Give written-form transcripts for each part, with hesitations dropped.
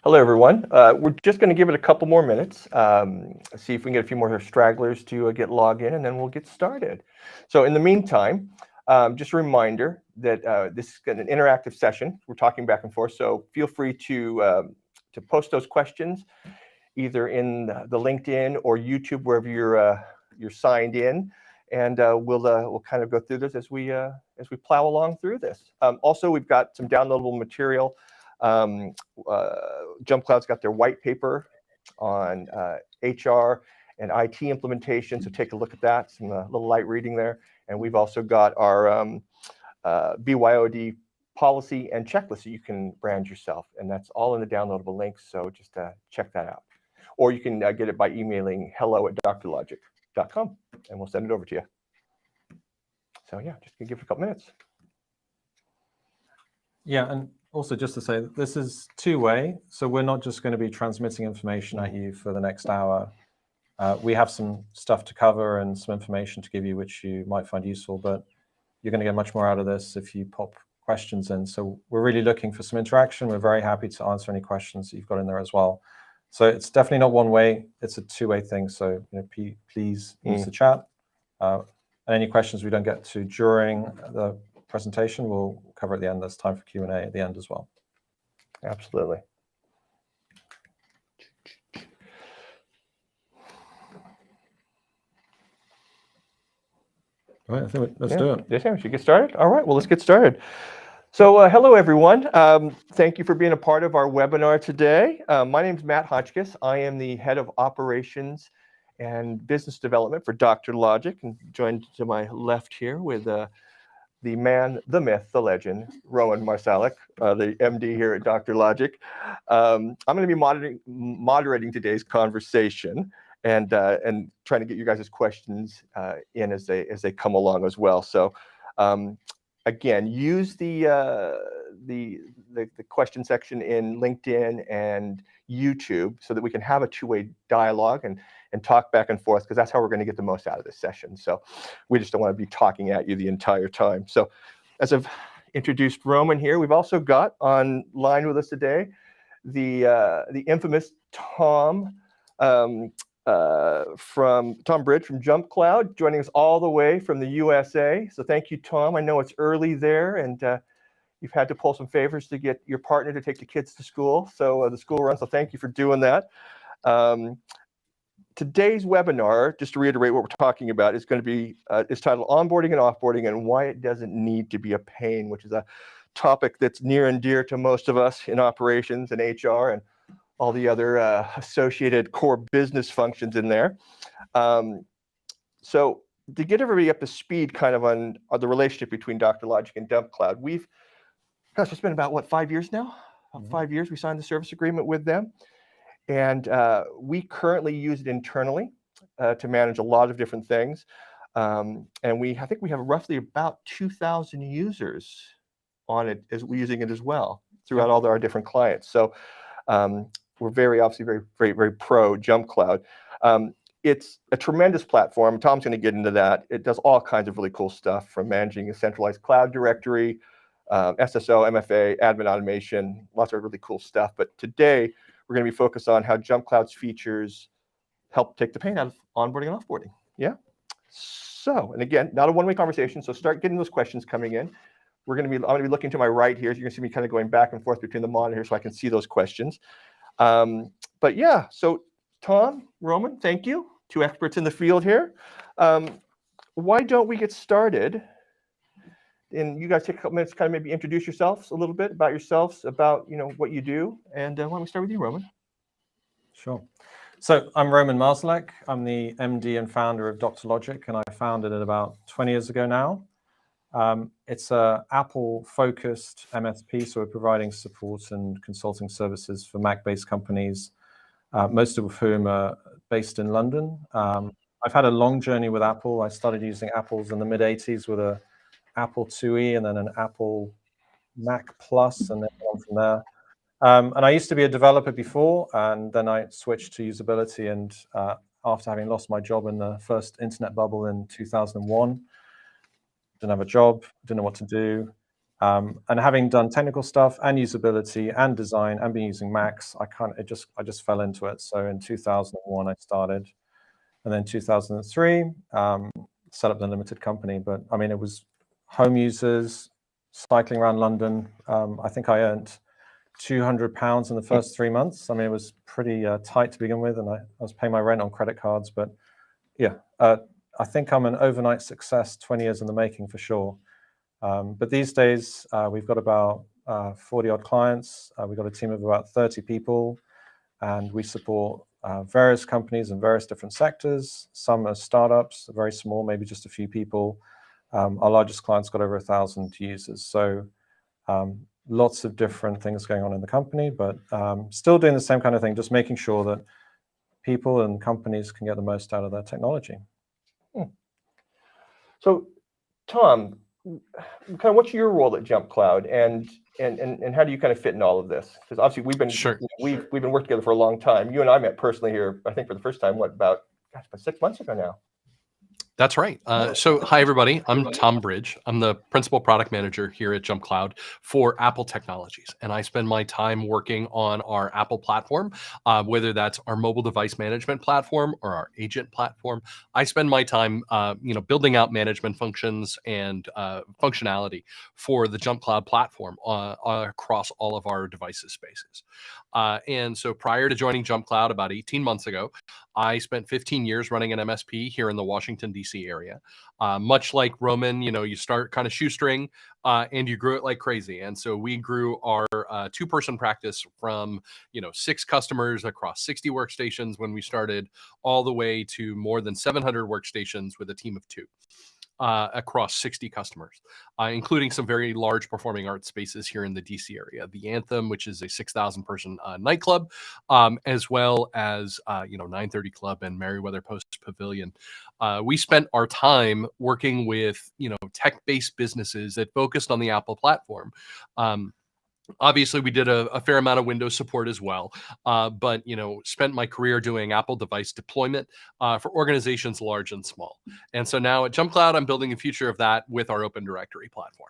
Hello, everyone. We're just going to give it a couple more minutes, see if we can get a few more stragglers to get logged in, and then we'll get started. So in the meantime, just a reminder that this is an interactive session. We're talking back and forth, so feel free to post those questions either in the LinkedIn or YouTube, wherever you're signed in, and we'll kind of go through this as we plow along through this. Also, we've got some downloadable material. JumpCloud's got their white paper on HR and IT implementation, so take a look at that. Some little light reading there. And we've also got our BYOD policy and checklist that you can brand yourself, and that's all in the downloadable links, so just check that out. Or you can get it by emailing hello@drlogic.com, and we'll send it over to you. So yeah, just gonna give it a couple minutes. Yeah, and also just to say, this is two-way, so we're not just going to be transmitting information at you for the next hour. We have some stuff to cover and some information to give you, which you might find useful, but you're going to get much more out of this if you pop questions in. So we're really looking for some interaction. We're very happy to answer any questions that you've got in there as well. So it's definitely not one way, it's a two-way thing. So please use the chat. And any questions we don't get to during the presentation, we'll cover at the end. There's time for Q&A at the end as well. Absolutely. All right, I think let's do it. Yes, we should get started. All right, well, let's get started. So hello, everyone. Thank you for being a part of our webinar today. My name is Matt Hotchkiss. I am the head of operations and business development for Dr. Logic, and joined to my left here with the man, the myth, the legend, Rowan Marsalek, the MD here at Dr. Logic. I'm going to be moderating today's conversation and trying to get you guys' questions in as they come along as well. So again, use the question section in LinkedIn and YouTube so that we can have a two-way dialogue and talk back and forth, because that's how we're going to get the most out of this session. So we just don't want to be talking at you the entire time. So as I've introduced Roman here, we've also got online with us today the infamous Tom Bridge from JumpCloud, joining us all the way from the USA. So thank you, Tom. I know it's early there, and you've had to pull some favors to get your partner to take the kids to school. So the school run. So thank you for doing that. Today's webinar, just to reiterate what we're talking about, is going to be is titled Onboarding and Offboarding and Why It Doesn't Need to Be a Pain, which is a topic that's near and dear to most of us in operations and HR and all the other associated core business functions in there. So to get everybody up to speed kind of on the relationship between Dr. Logic and JumpCloud, it's been about, what, 5 years now? 5 years we signed the service agreement with them. And we currently use it internally to manage a lot of different things. And I think we have roughly about 2,000 users on it, using it as well throughout all our different clients. So we're obviously very pro JumpCloud. It's a tremendous platform. Tom's going to get into that. It does all kinds of really cool stuff, from managing a centralized cloud directory, SSO, MFA, admin automation, lots of really cool stuff. But today, we're going to be focused on how JumpCloud's features help take the pain out of onboarding and offboarding. Yeah. So, and again, not a one-way conversation. So start getting those questions coming in. I'm going to be looking to my right here. So you're going to see me kind of going back and forth between the monitor so I can see those questions. But yeah, so Tom, Roman, thank you. Two experts in the field here. Why don't we get started? And you guys take a couple minutes to kind of maybe introduce yourselves a little bit, about yourselves, about what you do. And why don't we start with you, Roman? Sure. So I'm Roman Marsalek. I'm the MD and founder of Dr. Logic, and I founded it about 20 years ago now. It's an Apple-focused MSP, so we're providing support and consulting services for Mac-based companies, most of whom are based in London. I've had a long journey with Apple. I started using Apples in the mid-'80s with a Apple IIe and then an Apple Mac Plus, and then on from there. And I used to be a developer before, and then I switched to usability. And after having lost my job in the first internet bubble in 2001, didn't have a job, didn't know what to do. And having done technical stuff and usability and design and been using Macs, I just fell into it. So in 2001 I started, and then 2003 set up the limited company. But I mean, it was home users cycling around London. I think I earned £200 in the first 3 months. I mean, it was pretty tight to begin with, and I was paying my rent on credit cards. But yeah, I think I'm an overnight success, 20 years in the making for sure. But these days, we've got about 40 odd clients. We've got a team of about 30 people, and we support various companies in various different sectors. Some are startups, very small, maybe just a few people. Our largest client's got over 1,000 users. So lots of different things going on in the company, but still doing the same kind of thing, just making sure that people and companies can get the most out of their technology. So, Tom, kind of what's your role at JumpCloud, and how do you kind of fit in all of this? Because obviously we've been we've been working together for a long time. You and I met personally here, I think, for the first time, about 6 months ago now. That's right. So hi, everybody. I'm Tom Bridge. I'm the principal product manager here at JumpCloud for Apple Technologies. And I spend my time working on our Apple platform, whether that's our mobile device management platform or our agent platform. I spend my time, building out management functions and functionality for the JumpCloud platform across all of our devices spaces. And so prior to joining JumpCloud about 18 months ago, I spent 15 years running an MSP here in the Washington, D.C. area. Much like Roman, you start kind of shoestring and you grew it like crazy. And so we grew our two-person practice from, 6 customers across 60 workstations when we started, all the way to more than 700 workstations with a team of 2. Across 60 customers, including some very large performing arts spaces here in the DC area. The Anthem, which is a 6,000 person nightclub, as well as 930 Club and Merriweather Post Pavilion. We spent our time working with tech-based businesses that focused on the Apple platform. Obviously, we did a fair amount of Windows support as well, but spent my career doing Apple device deployment for organizations large and small. And so now at JumpCloud, I'm building the future of that with our Open Directory platform.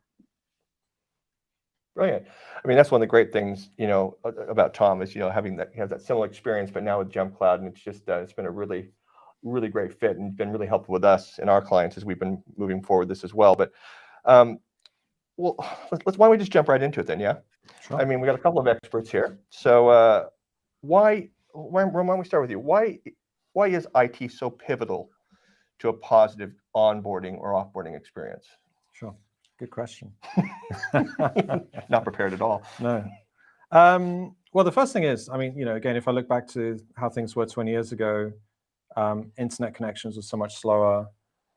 Brilliant. I mean, that's one of the great things, about Tom is, having that, that similar experience, but now with JumpCloud, and it's just, it's been a really, really great fit and been really helpful with us and our clients as we've been moving forward this as well. But, well, why don't we just jump right into it then? Yeah. Sure. I mean, we got a couple of experts here. So why don't we start with you? Why is IT so pivotal to a positive onboarding or offboarding experience? Sure. Good question. Not prepared at all. No. Well, the first thing is, I mean, again, if I look back to how things were 20 years ago, internet connections were so much slower.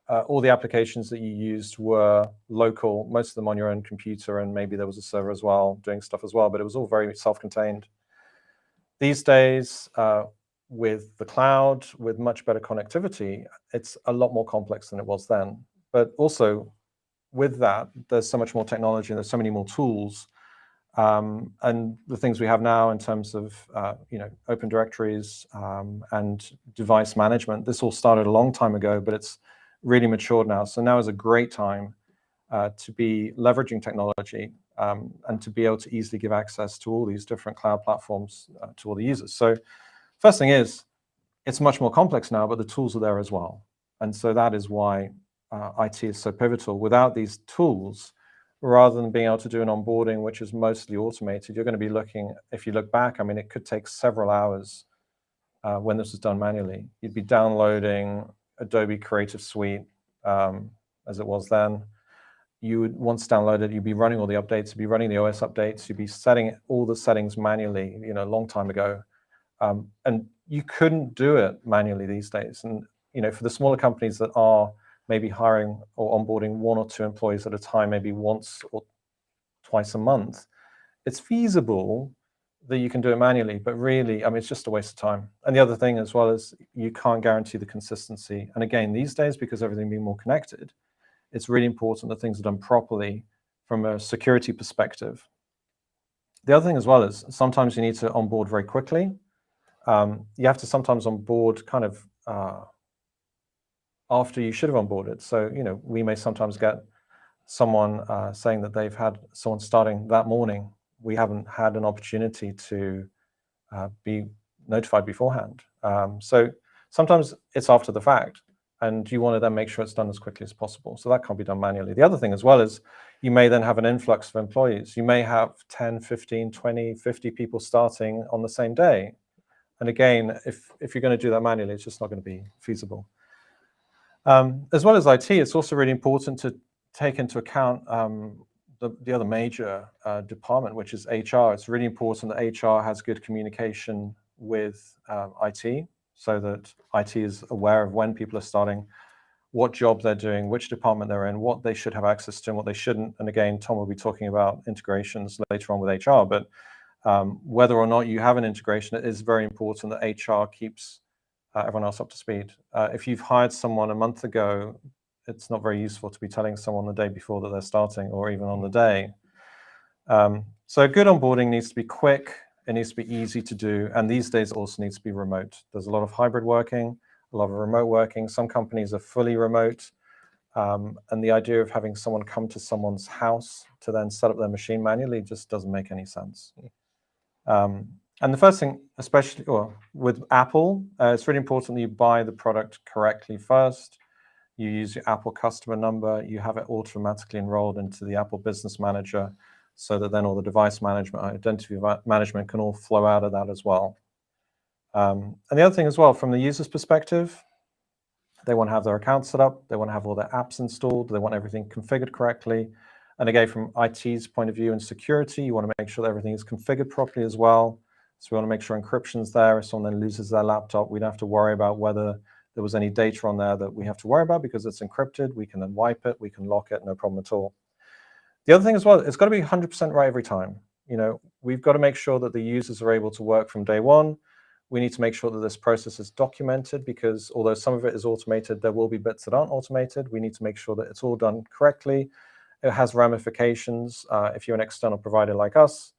All the applications that you used were local, most of them on your own computer, and maybe there was a server as well doing stuff as well, but it was all very self-contained. These days, with the cloud, with much better connectivity, it's a lot more complex than it was then. But also, with that, there's so much more technology and there's so many more tools. And the things we have now in terms of open directories and device management, this all started a long time ago, but it's really matured now. So now is a great time to be leveraging technology and to be able to easily give access to all these different cloud platforms to all the users. So first thing is, it's much more complex now, but the tools are there as well. And so that is why IT is so pivotal. Without these tools, rather than being able to do an onboarding, which is mostly automated, you're going to be looking, if you look back, I mean, it could take several hours when this was done manually. You'd be downloading Adobe Creative Suite as it was then. You would, once downloaded, you'd be running all the updates, you'd be running the OS updates, you'd be setting all the settings manually, a long time ago. And you couldn't do it manually these days. And, for the smaller companies that are maybe hiring or onboarding 1 or 2 employees at a time, maybe once or twice a month, it's feasible that you can do it manually, but really, I mean, it's just a waste of time. And the other thing as well is you can't guarantee the consistency. And again, these days, because everything being more connected, it's really important that things are done properly from a security perspective. The other thing as well is sometimes you need to onboard very quickly. You have to sometimes onboard kind of after you should have onboarded. So, we may sometimes get someone saying that they've had someone starting that morning. We haven't had an opportunity to be notified beforehand. So sometimes it's after the fact, and you want to then make sure it's done as quickly as possible. So that can't be done manually. The other thing as well is you may then have an influx of employees. You may have 10, 15, 20, 50 people starting on the same day. And again, if you're going to do that manually, it's just not going to be feasible. As well as IT, it's also really important to take into account the other major department, which is HR. It's really important that HR has good communication with IT, so that IT is aware of when people are starting, what job they're doing, which department they're in, what they should have access to and what they shouldn't. And again, Tom will be talking about integrations later on with HR, but whether or not you have an integration, it is very important that HR keeps everyone else up to speed. If you've hired someone a month ago, it's not very useful to be telling someone the day before that they're starting or even on the day. So good onboarding needs to be quick, it needs to be easy to do, and these days also needs to be remote. There's a lot of hybrid working, a lot of remote working. Some companies are fully remote, and the idea of having someone come to someone's house to then set up their machine manually just doesn't make any sense. And the first thing, especially with Apple, it's really important that you buy the product correctly first. You use your Apple customer number, you have it automatically enrolled into the Apple Business Manager, so that then all the device management, identity management can all flow out of that as well. And the other thing as well, from the user's perspective, they want to have their account set up, they want to have all their apps installed, they want everything configured correctly. And again, from IT's point of view and security, you want to make sure that everything is configured properly as well. So we want to make sure encryption's there. If someone then loses their laptop, we don't have to worry about whether there was any data on there that we have to worry about, because it's encrypted. We can then wipe it, we can lock it, no problem at all. The other thing as well, it's got to be 100% right every time. We've got to make sure that the users are able to work from day one. We need to make sure that this process is documented, because although some of it is automated, there will be bits that aren't automated. We need to make sure that it's all done correctly. It has ramifications. If you're an external provider like us,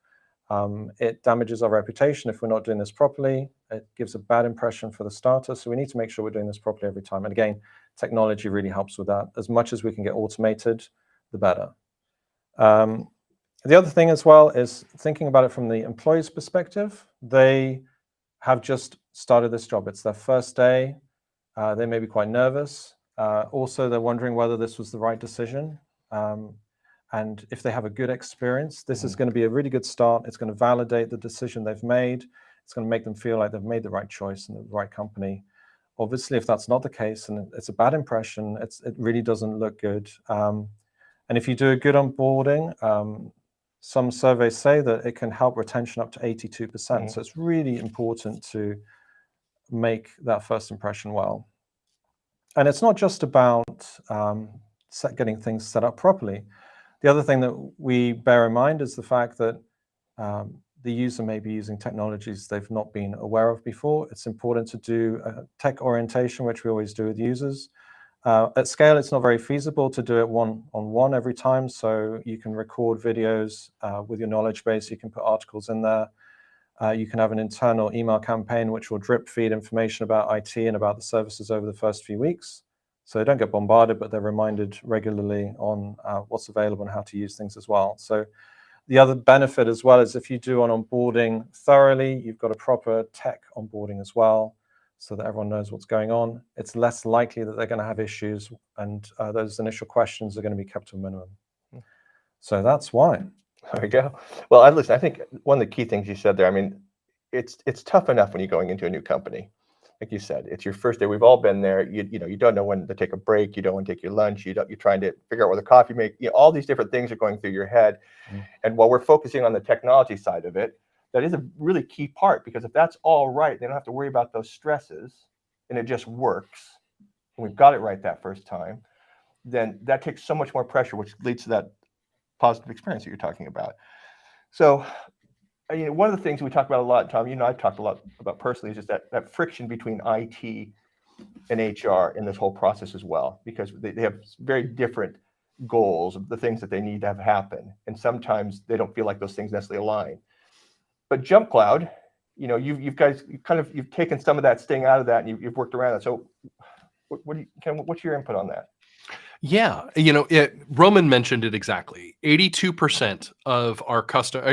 it damages our reputation if we're not doing this properly. It gives a bad impression for the starter. So we need to make sure we're doing this properly every time. And again, technology really helps with that. As much as we can get automated, the better. The other thing as well is thinking about it from the employee's perspective. They have just started this job. It's their first day. They may be quite nervous. Also, they're wondering whether this was the right decision. And if they have a good experience, this is going to be a really good start. It's going to validate the decision they've made. It's going to make them feel like they've made the right choice and the right company. Obviously, if that's not the case and it's a bad impression, it really doesn't look good. And if you do a good onboarding, some surveys say that it can help retention up to 82%. So it's really important to make that first impression well. And it's not just about getting things set up properly. The other thing that we bear in mind is the fact that the user may be using technologies they've not been aware of before. It's important to do tech orientation, which we always do with users. At scale, it's not very feasible to do it one-on-one every time. So you can record videos with your knowledge base. You can put articles in there. You can have an internal email campaign which will drip feed information about IT and about the services over the first few weeks. So they don't get bombarded, but they're reminded regularly on what's available and how to use things as well. So the other benefit as well is if you do an onboarding thoroughly, you've got a proper tech onboarding as well, so that everyone knows what's going on. It's less likely that they're going to have issues, and those initial questions are going to be kept to a minimum. So that's why. There we go. Well, listen, I think one of the key things you said there, I mean, it's tough enough when you're going into a new company. Like you said, it's your first day. We've all been there. You don't know when to take a break. You don't want to take your lunch. You're trying to figure out where the coffee make. All these different things are going through your head. And while we're focusing on the technology side of it, that is a really key part, because if that's all right, they don't have to worry about those stresses, and it just works, and we've got it right that first time, then that takes so much more pressure, which leads to that positive experience that you're talking about. So, one of the things we talk about a lot, Tom, I've talked a lot about personally, is just that friction between IT and HR in this whole process as well, because they have very different goals of the things that they need to have happen. And sometimes they don't feel like those things necessarily align. But JumpCloud, you've taken some of that sting out of that, and you've worked around it. So what's your input on that? Yeah, Roman mentioned it exactly. 82% of our customer,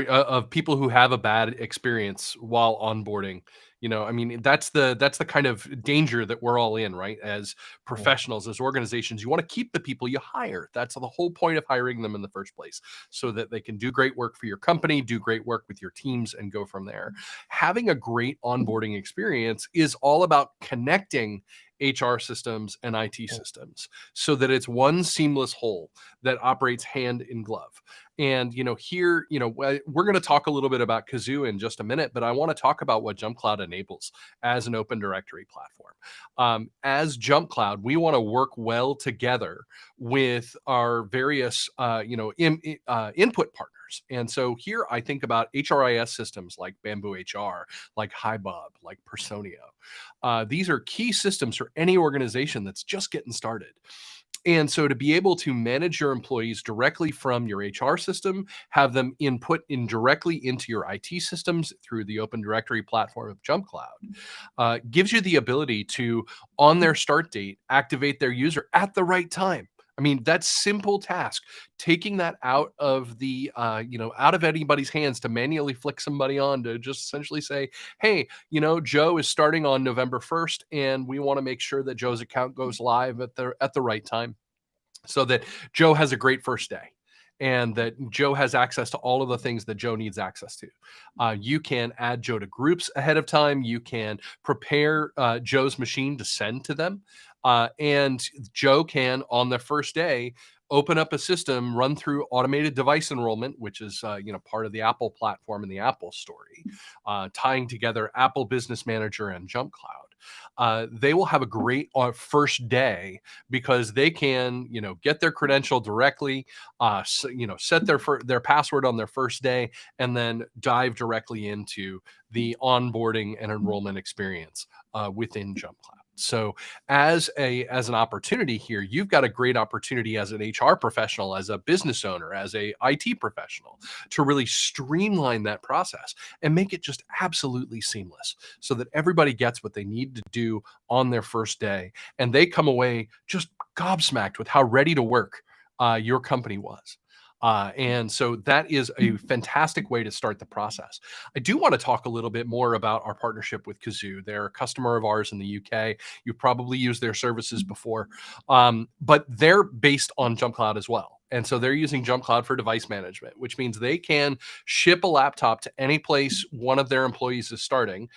of people who have a bad experience while onboarding. I mean, that's the kind of danger that we're all in, right? As professionals, as organizations, you want to keep the people you hire. That's the whole point of hiring them in the first place, so that they can do great work for your company, do great work with your teams, and go from there. Having a great onboarding experience is all about connecting HR systems and IT systems so that it's one seamless whole that operates hand in glove. And here, we're going to talk a little bit about Kazoo in just a minute, but I want to talk about what JumpCloud enables as an open directory platform. As JumpCloud, we want to work well together with our various, input partners. And so here I think about HRIS systems like Bamboo HR, like HiBob, like Personio. These are key systems for any organization that's just getting started. And so to be able to manage your employees directly from your HR system, have them input in directly into your IT systems through the open directory platform of JumpCloud, gives you the ability to, on their start date, activate their user at the right time. I mean, that simple task, taking that out of out of anybody's hands to manually flick somebody on to just essentially say, hey, Joe is starting on November 1st, and we want to make sure that Joe's account goes live at the right time, so that Joe has a great first day and that Joe has access to all of the things that Joe needs access to. You can add Joe to groups ahead of time. You can prepare Joe's machine to send to them. And Joe can, on the first day, open up a system, run through automated device enrollment, which is part of the Apple platform and the Apple story, tying together Apple Business Manager and JumpCloud. They will have a great first day because they can, get their credential directly, set their password on their first day, and then dive directly into the onboarding and enrollment experience within JumpCloud. So as an opportunity here, you've got a great opportunity as an HR professional, as a business owner, as a IT professional, to really streamline that process and make it just absolutely seamless so that everybody gets what they need to do on their first day, and they come away just gobsmacked with how ready to work your company was. And so that is a fantastic way to start the process. I do want to talk a little bit more about our partnership with Kazoo. They're a customer of ours in the UK. You've probably used their services before, but they're based on JumpCloud as well. And so they're using JumpCloud for device management, which means they can ship a laptop to any place one of their employees is starting.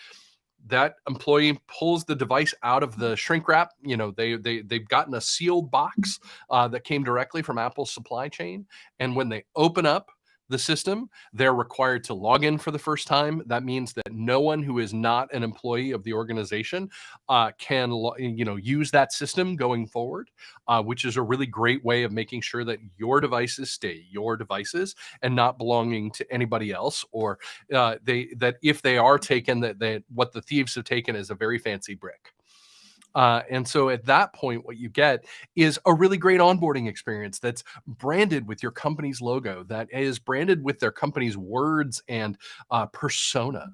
That employee pulls the device out of the shrink wrap. They've gotten a sealed box that came directly from Apple's supply chain. And when they open up the system, they're required to log in for the first time. That means that no one who is not an employee of the organization can use that system going forward, which is a really great way of making sure that your devices stay your devices and not belonging to anybody else, or that if they are taken, that what the thieves have taken is a very fancy brick. And so at that point, what you get is a really great onboarding experience that's branded with your company's logo, that is branded with their company's words and persona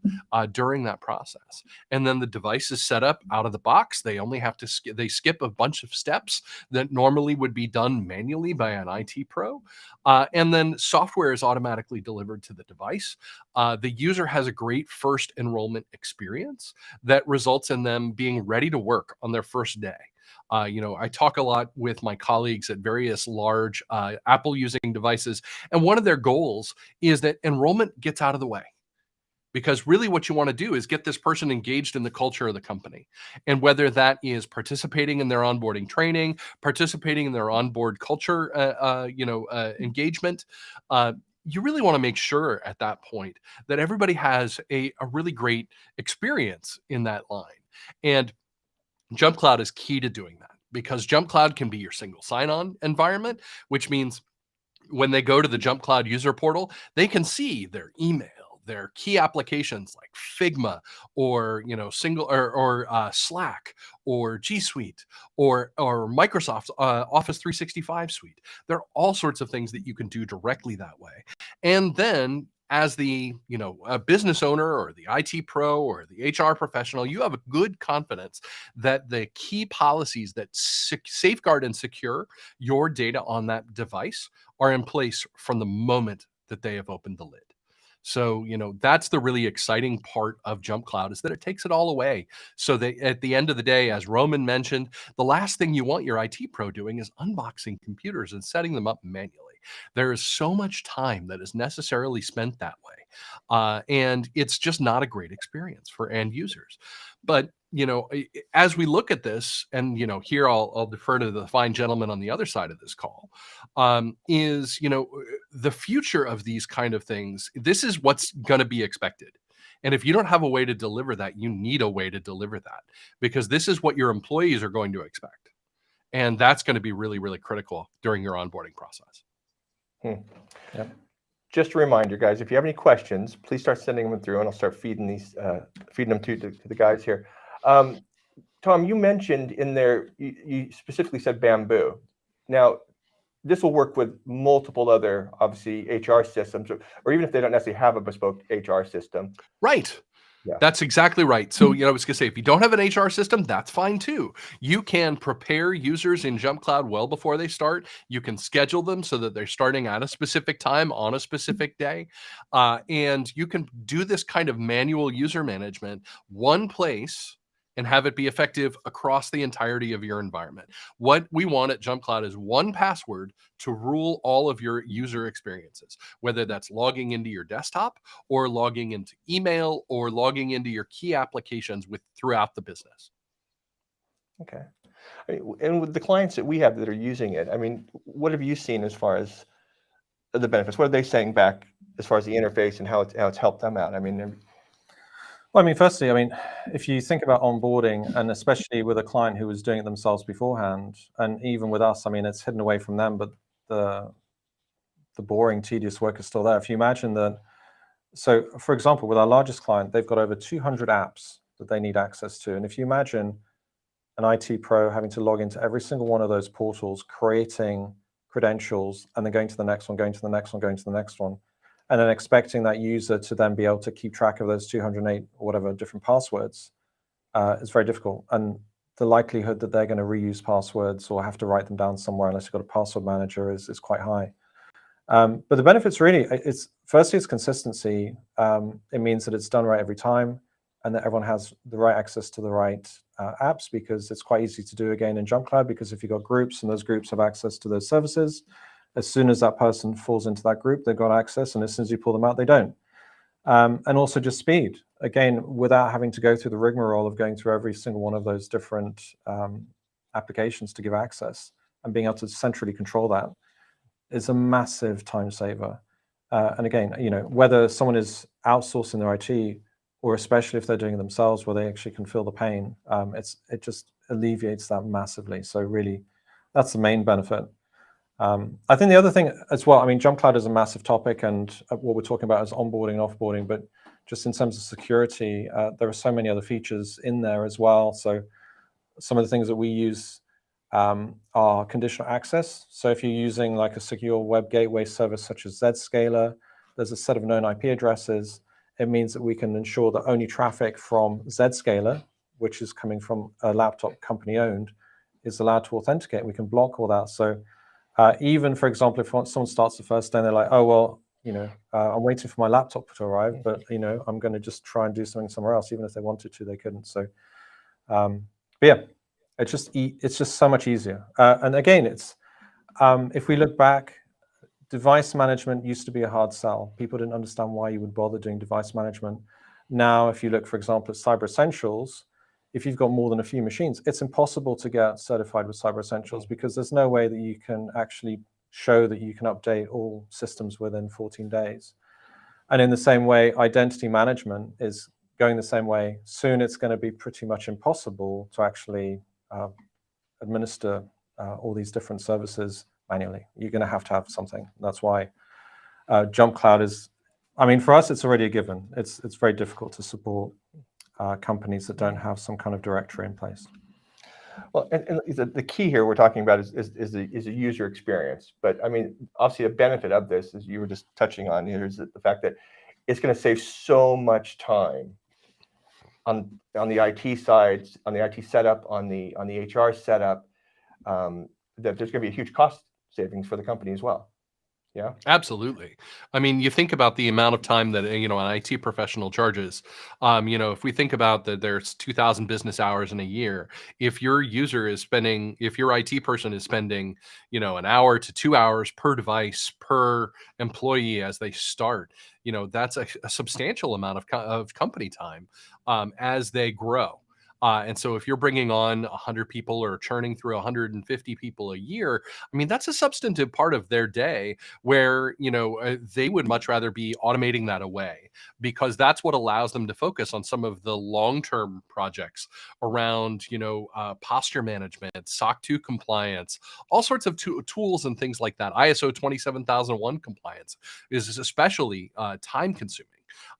during that process. And then the device is set up out of the box. They only have to they skip a bunch of steps that normally would be done manually by an IT pro. And then software is automatically delivered to the device. The user has a great first enrollment experience that results in them being ready to work on their first day. I talk a lot with my colleagues at various large Apple using devices, and one of their goals is that enrollment gets out of the way. Because really what you want to do is get this person engaged in the culture of the company. And whether that is participating in their onboarding training, participating in their onboard culture, engagement, you really want to make sure at that point that everybody has a really great experience in that line. And JumpCloud is key to doing that, because JumpCloud can be your single sign-on environment, which means when they go to the JumpCloud user portal, they can see their email, their key applications like Figma, or Slack, or G Suite, or Microsoft Office 365 suite. There are all sorts of things that you can do directly that way. And then as the a business owner or the IT pro or the HR professional, you have a good confidence that the key policies that safeguard and secure your data on that device are in place from the moment that they have opened the lid. So, that's the really exciting part of JumpCloud, is that it takes it all away. So that at the end of the day, as Roman mentioned, the last thing you want your IT pro doing is unboxing computers and setting them up manually. There is so much time that is necessarily spent that way. And it's just not a great experience for end users. But as we look at this, and here I'll defer to the fine gentleman on the other side of this call, is the future of these kind of things. This is what's going to be expected, and if you don't have a way to deliver that, you need a way to deliver that, because this is what your employees are going to expect, and that's going to be really, really critical during your onboarding process. Yep. Just a reminder, guys, if you have any questions, please start sending them through, and I'll start feeding them to the guys here. Tom, you mentioned in there, you specifically said Bamboo. Now, this will work with multiple other, obviously, HR systems, or even if they don't necessarily have a bespoke HR system. Right. Yeah. That's exactly right. So, I was going to say, if you don't have an HR system, that's fine too. You can prepare users in JumpCloud well before they start. You can schedule them so that they're starting at a specific time on a specific day. And you can do this kind of manual user management one place and have it be effective across the entirety of your environment. What we want at JumpCloud is one password to rule all of your user experiences, whether that's logging into your desktop or logging into email or logging into your key applications throughout the business. Okay. And with the clients that we have that are using it, what have you seen as far as the benefits? What are they saying back as far as the interface and how it's helped them out? Well, firstly, if you think about onboarding, and especially with a client who was doing it themselves beforehand, and even with us, it's hidden away from them, but the boring, tedious work is still there. If you imagine that, so for example, with our largest client, they've got over 200 apps that they need access to. And if you imagine an IT pro having to log into every single one of those portals, creating credentials, and then going to the next one, going to the next one, going to the next one, and then expecting that user to then be able to keep track of those 208 or whatever different passwords, is very difficult. And the likelihood that they're going to reuse passwords or have to write them down somewhere unless you've got a password manager is quite high. But the benefits really, firstly, it's consistency. It means that it's done right every time, and that everyone has the right access to the right apps, because it's quite easy to do again in JumpCloud, because if you've got groups and those groups have access to those services, as soon as that person falls into that group, they've got access, and as soon as you pull them out, they don't. And also just speed, again, without having to go through the rigmarole of going through every single one of those different applications to give access, and being able to centrally control that is a massive time saver. And again, whether someone is outsourcing their IT, or especially if they're doing it themselves, where they actually can feel the pain, it just alleviates that massively. So really, that's the main benefit. I think the other thing as well, JumpCloud is a massive topic, and what we're talking about is onboarding and offboarding, but just in terms of security, there are so many other features in there as well. So some of the things that we use are conditional access. So if you're using like a secure web gateway service such as Zscaler, there's a set of known IP addresses. It means that we can ensure that only traffic from Zscaler, which is coming from a laptop company owned, is allowed to authenticate. We can block all that. So even, for example, if someone starts the first day and they're like, oh, well, I'm waiting for my laptop to arrive, but, I'm going to just try and do something somewhere else. Even if they wanted to, they couldn't. So, but yeah, it's just so much easier. And again, if we look back, device management used to be a hard sell. People didn't understand why you would bother doing device management. Now, if you look, for example, at Cyber Essentials, if you've got more than a few machines, it's impossible to get certified with Cyber Essentials, because there's no way that you can actually show that you can update all systems within 14 days. And in the same way, identity management is going the same way. Soon it's going to be pretty much impossible to actually administer all these different services manually. You're going to have something. That's why JumpCloud is, for us, it's already a given. It's very difficult to support companies that don't have some kind of directory in place. Well, and the key here we're talking about is a user experience. But I mean, obviously, a benefit of this, as you were just touching on here, is the fact that it's going to save so much time on the IT side, on the IT setup, on the HR setup, that there's going to be a huge cost savings for the company as well. Yeah. Absolutely. I mean, you think about the amount of time that an IT professional charges. If we think about that, there's 2,000 business hours in a year. If your if your IT person is spending, an hour to 2 hours per device per employee as they start, that's a substantial amount of company time as they grow. And so if you're bringing on 100 people or churning through 150 people a year, I mean, that's a substantive part of their day where, they would much rather be automating that away, because that's what allows them to focus on some of the long-term projects around, posture management, SOC 2 compliance, all sorts of tools and things like that. ISO 27001 compliance is especially time consuming.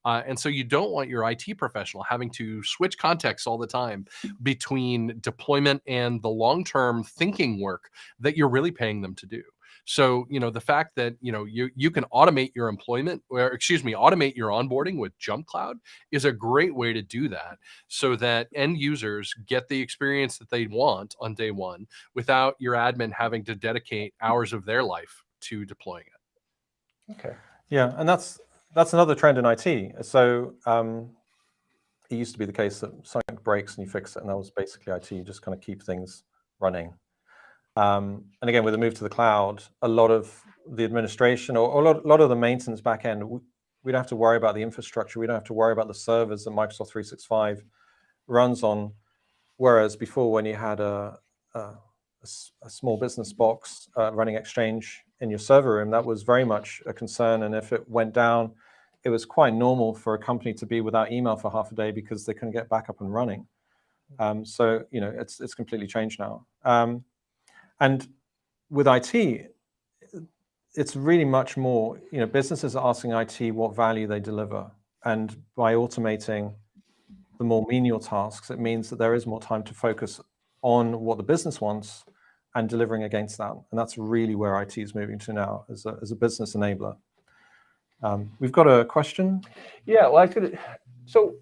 And so you don't want your IT professional having to switch contexts all the time between deployment and the long-term thinking work that you're really paying them to do. So, the fact that, you can automate your automate your onboarding with JumpCloud is a great way to do that, so that end users get the experience that they want on day one without your admin having to dedicate hours of their life to deploying it. Okay. Yeah, and that's another trend in IT. So it used to be the case that something breaks and you fix it, and that was basically IT. You just kind of keep things running. And again, with the move to the cloud, a lot of the administration or a lot of the maintenance back end, we don't have to worry about the infrastructure. We don't have to worry about the servers that Microsoft 365 runs on. Whereas before, when you had a small business box running Exchange in your server room, that was very much a concern. And if it went down, it was quite normal for a company to be without email for half a day because they couldn't get back up and running. So it's completely changed now. And with IT, it's really much more, businesses are asking IT what value they deliver. And by automating the more menial tasks, it means that there is more time to focus on what the business wants and delivering against that. And that's really where IT is moving to now as a business enabler. We've got a question. Yeah, well, so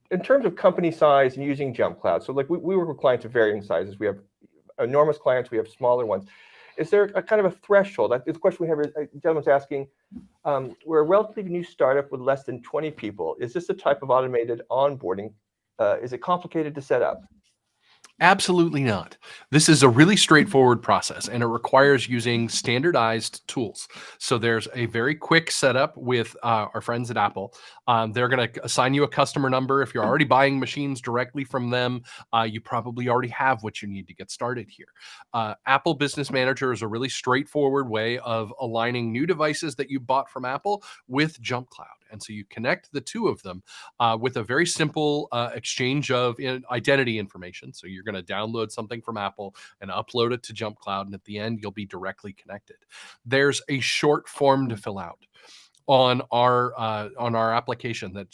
in terms of company size and using JumpCloud, so like we work with clients of varying sizes. We have enormous clients, we have smaller ones. Is there a kind of a threshold? The question we have is, a gentleman's asking, we're a relatively new startup with less than 20 people. Is this a type of automated onboarding? Is it complicated to set up? Absolutely not. This is a really straightforward process, and it requires using standardized tools. So there's a very quick setup with our friends at Apple. They're going to assign you a customer number. If you're already buying machines directly from them, you probably already have what you need to get started here. Apple Business Manager is a really straightforward way of aligning new devices that you bought from Apple with JumpCloud. And so you connect the two of them with a very simple exchange of identity information. So you're going to download something from Apple and upload it to JumpCloud, and at the end, you'll be directly connected. There's a short form to fill out on our application that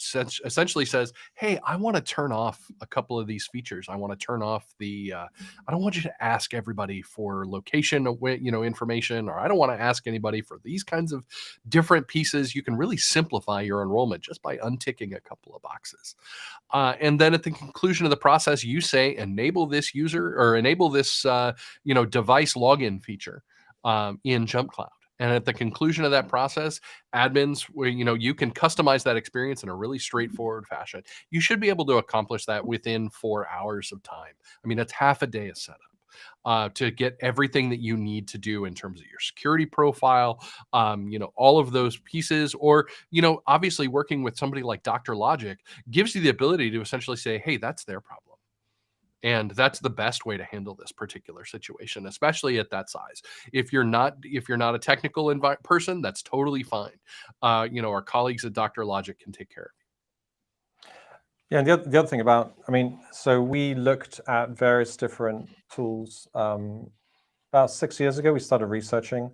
essentially says, hey, I want to turn off a couple of these features. I want to turn off I don't want you to ask everybody for location, information, or I don't want to ask anybody for these kinds of different pieces. You can really simplify your enrollment just by unticking a couple of boxes. And then at the conclusion of the process, you say, enable this user or enable this, device login feature in JumpCloud. And at the conclusion of that process, admins, you can customize that experience in a really straightforward fashion. You should be able to accomplish that within 4 hours of time. I mean, that's half a day of setup to get everything that you need to do in terms of your security profile, all of those pieces. Or, obviously working with somebody like Dr. Logic gives you the ability to essentially say, hey, that's their problem. And that's the best way to handle this particular situation, especially at that size. If you're not a technical person, that's totally fine. Our colleagues at Dr. Logic can take care of you. Yeah, and the other thing so we looked at various different tools. About 6 years ago, we started researching,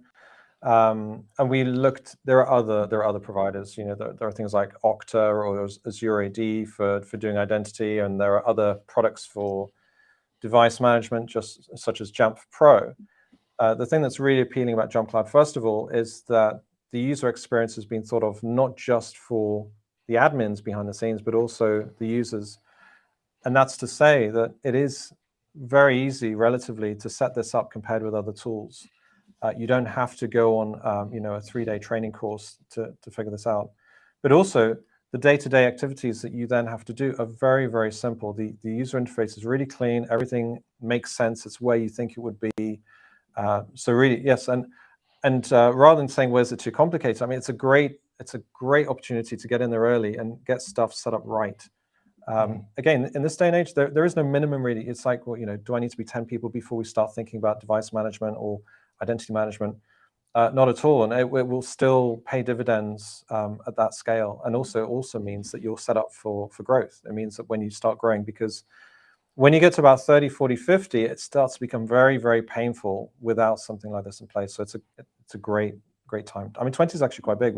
and we looked. There are other providers. There are things like Okta or Azure AD for doing identity, and there are other products for device management, just such as Jamf Pro. The thing that's really appealing about JumpCloud, first of all, is that the user experience has been thought of not just for the admins behind the scenes, but also the users. And that's to say that it is very easy, relatively, to set this up compared with other tools. You don't have to go on, a 3-day training course to figure this out. But also, the day-to-day activities that you then have to do are very, very simple. The user interface is really clean. Everything makes sense. It's where you think it would be. So really, yes, and rather than saying, where's it too complicated? I mean, it's a great opportunity to get in there early and get stuff set up right. Again, in this day and age, there is no minimum really. It's like, well, do I need to be 10 people before we start thinking about device management or identity management? Not at all, and it will still pay dividends at that scale. And also means that you're set up for growth. It means that when you start growing, because when you get to about 30, 40, 50, it starts to become very, very painful without something like this in place. So it's a great time. I mean, 20 is actually quite big.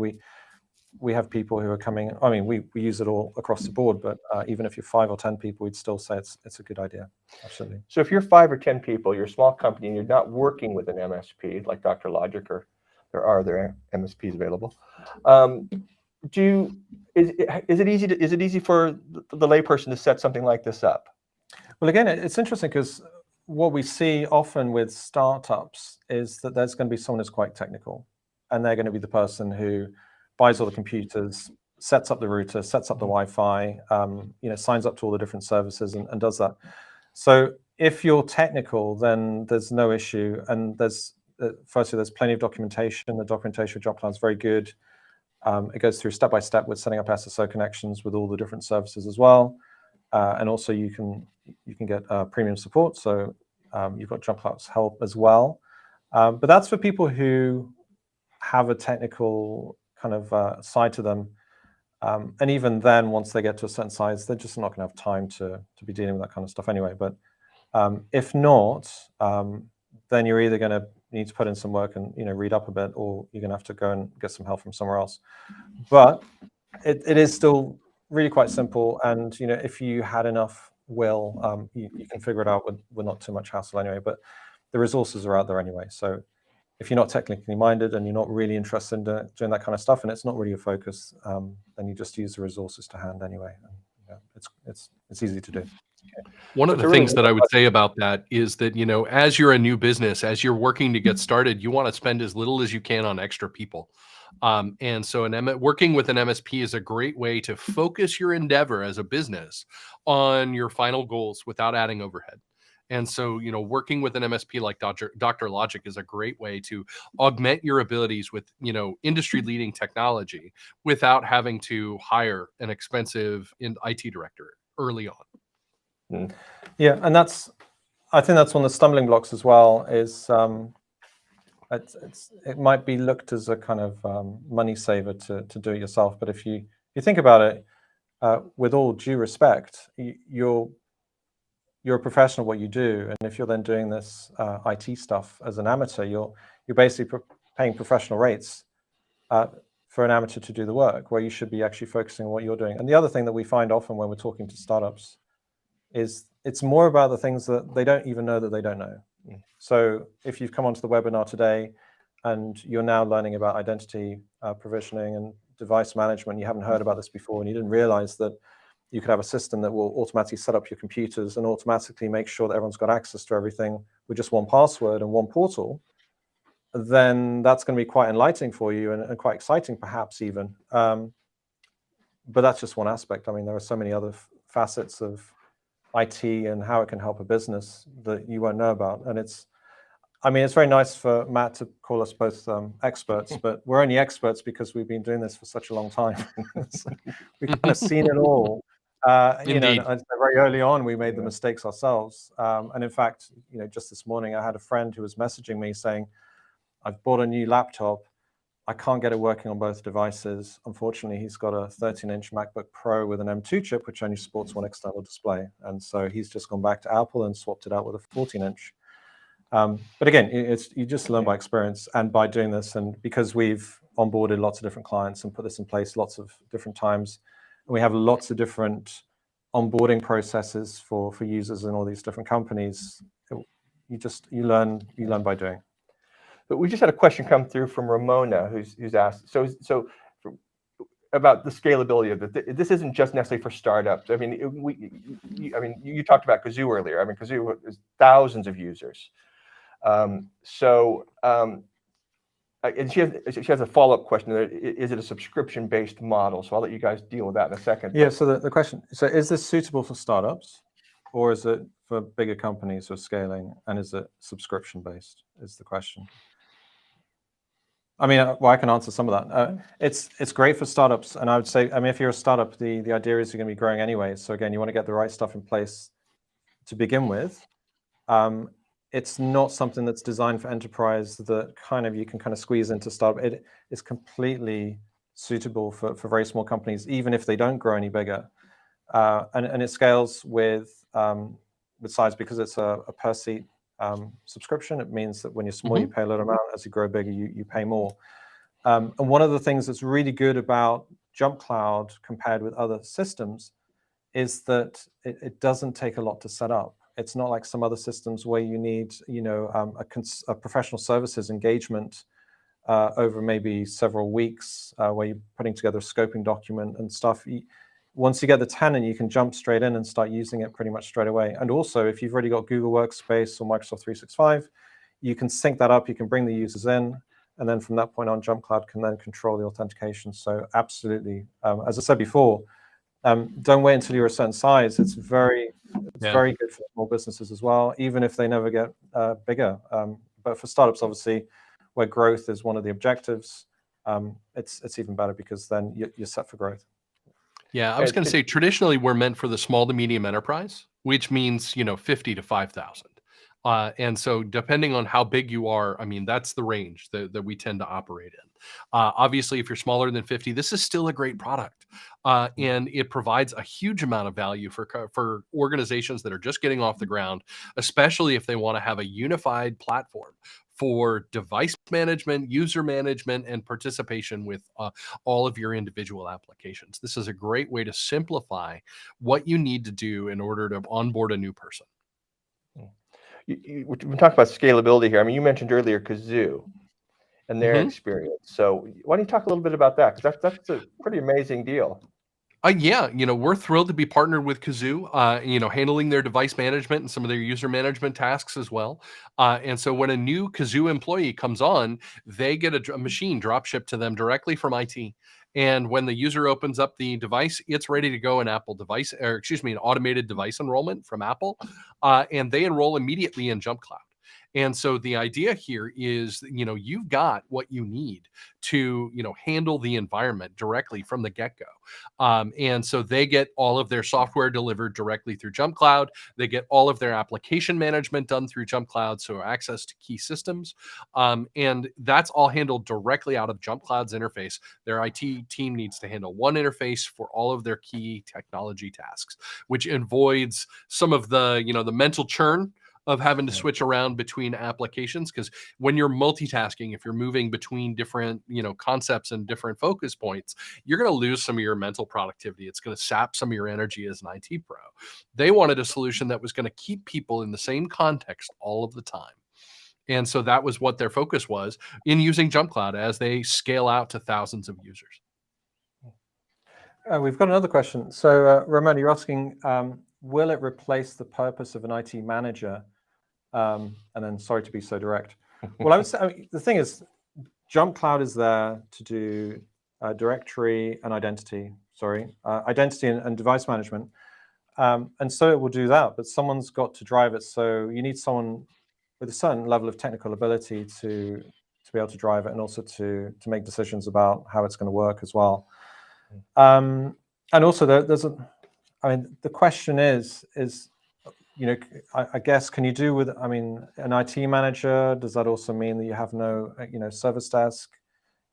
We have people who are coming. I mean, we use it all across the board, but even if you're 5 or 10 people, we'd still say it's a good idea. Absolutely. So if you're 5 or 10 people, you're a small company, and you're not working with an MSP like Dr. Logic, or there are other MSPs available. Is it easy for the layperson to set something like this up? Well, again, it's interesting because what we see often with startups is that there's going to be someone who's quite technical, and they're going to be the person who buys all the computers, sets up the router, sets up the Wi-Fi, signs up to all the different services and does that. So if you're technical, then there's no issue. And firstly, there's plenty of documentation. The documentation for JumpCloud is very good. It goes through step by step with setting up SSO connections with all the different services as well. And also you can get premium support. So you've got JumpCloud's help as well. But that's for people who have a technical kind of side to them. And even then, once they get to a certain size, they're just not going to have time to be dealing with that kind of stuff anyway. But if not, then you're either going to need to put in some work and read up a bit, or you're going to have to go and get some help from somewhere else. But it is still really quite simple. And if you had enough will, you can figure it out with not too much hassle anyway. But the resources are out there anyway. So if you're not technically minded and you're not really interested in doing that kind of stuff, and it's not really your focus, then you just use the resources to hand anyway. And, it's easy to do. Okay. One of the things that I would say about that is that, as you're a new business, as you're working to get started, you want to spend as little as you can on extra people. And so working with an MSP is a great way to focus your endeavor as a business on your final goals without adding overhead. And so, working with an MSP like Dr. Logic is a great way to augment your abilities with, industry-leading technology without having to hire an expensive IT director early on. Yeah, and I think that's one of the stumbling blocks as well. Is it might be looked as a kind of money saver to do it yourself, but if you think about it, with all due respect, you're a professional at what you do, and if you're then doing this IT stuff as an amateur, you're basically paying professional rates for an amateur to do the work, where you should be actually focusing on what you're doing. And the other thing that we find often when we're talking to startups is it's more about the things that they don't even know that they don't know. So if you've come onto the webinar today and you're now learning about identity provisioning and device management, you haven't heard about this before, and you didn't realize that you could have a system that will automatically set up your computers and automatically make sure that everyone's got access to everything with just one password and one portal, then that's going to be quite enlightening for you and quite exciting, perhaps even. But that's just one aspect. I mean, there are so many other facets of IT and how it can help a business that you won't know about. And it's very nice for Matt to call us both experts, but we're only experts because we've been doing this for such a long time. So we've kind of seen it all. Very early on, we made the mistakes ourselves. And in fact, just this morning, I had a friend who was messaging me saying, I've bought a new laptop. I can't get it working on both devices. Unfortunately, he's got a 13-inch MacBook Pro with an M2 chip, which only supports one external display. And so he's just gone back to Apple and swapped it out with a 14-inch. But again, you just learn by experience and by doing this. And because we've onboarded lots of different clients and put this in place lots of different times, and we have lots of different onboarding processes for users in all these different companies. You learn by doing. But we just had a question come through from Ramona, who's asked. So about the scalability of it. This isn't just necessarily for startups. I mean, you talked about Kazoo earlier. I mean, Kazoo is thousands of users. And she has a follow-up question. Is it a subscription-based model? So I'll let you guys deal with that in a second. Yeah. So the question. So is this suitable for startups, or is it for bigger companies who are scaling? And is it subscription-based? Is the question. I mean, well, I can answer some of that. It's great for startups, and I would say, I mean, if you're a startup, the idea is you're going to be growing anyway. So again, you want to get the right stuff in place to begin with. It's not something that's designed for enterprise that you can kind of squeeze into startup. It is completely suitable for very small companies, even if they don't grow any bigger. And it scales with size because it's a per seat subscription. It means that when you're small, you pay a little amount. As you grow bigger, you pay more. And one of the things that's really good about JumpCloud compared with other systems is that it doesn't take a lot to set up. It's not like some other systems where you need, a professional services engagement over maybe several weeks, where you're putting together a scoping document and stuff. Once you get the tenant, you can jump straight in and start using it pretty much straight away. And also, if you've already got Google Workspace or Microsoft 365, you can sync that up. You can bring the users in, and then from that point on, JumpCloud can then control the authentication. So absolutely, as I said before, don't wait until you're a certain size. It's very good for small businesses as well, even if they never get bigger. But for startups, obviously, where growth is one of the objectives, it's even better because then you're set for growth. Yeah, I was going to say traditionally we're meant for the small to medium enterprise, which means 50 to 5,000. And so depending on how big you are, I mean, that's the range that we tend to operate in. Obviously, if you're smaller than 50, this is still a great product. And it provides a huge amount of value for organizations that are just getting off the ground, especially if they want to have a unified platform for device management, user management, and participation with all of your individual applications. This is a great way to simplify what you need to do in order to onboard a new person. We talk about scalability here. I mean, you mentioned earlier Kazoo and their experience. So why don't you talk a little bit about that? Because that's a pretty amazing deal. Yeah, we're thrilled to be partnered with Kazoo, handling their device management and some of their user management tasks as well. And so when a new Kazoo employee comes on, they get a machine drop shipped to them directly from IT. And when the user opens up the device, it's ready to go in an automated device enrollment from Apple. And they enroll immediately in JumpCloud. And so the idea here is, you've got what you need to, handle the environment directly from the get-go. And so they get all of their software delivered directly through JumpCloud. They get all of their application management done through JumpCloud, so access to key systems. And that's all handled directly out of JumpCloud's interface. Their IT team needs to handle one interface for all of their key technology tasks, which avoids some of the, the mental churn of having to switch around between applications. Because when you're multitasking, if you're moving between different, concepts and different focus points, you're going to lose some of your mental productivity. It's going to sap some of your energy as an IT pro. They wanted a solution that was going to keep people in the same context all of the time. And so that was what their focus was in using JumpCloud as they scale out to thousands of users. We've got another question. So, Ramon, you're asking, will it replace the purpose of an IT manager? And then, sorry to be so direct. Well, I would say, the thing is, JumpCloud is there to do directory and identity, identity and device management. And so it will do that, but someone's got to drive it. So you need someone with a certain level of technical ability to be able to drive it, and also to make decisions about how it's going to work as well. And also the question is, I guess, can you do with, an IT manager? Does that also mean that you have no, service desk?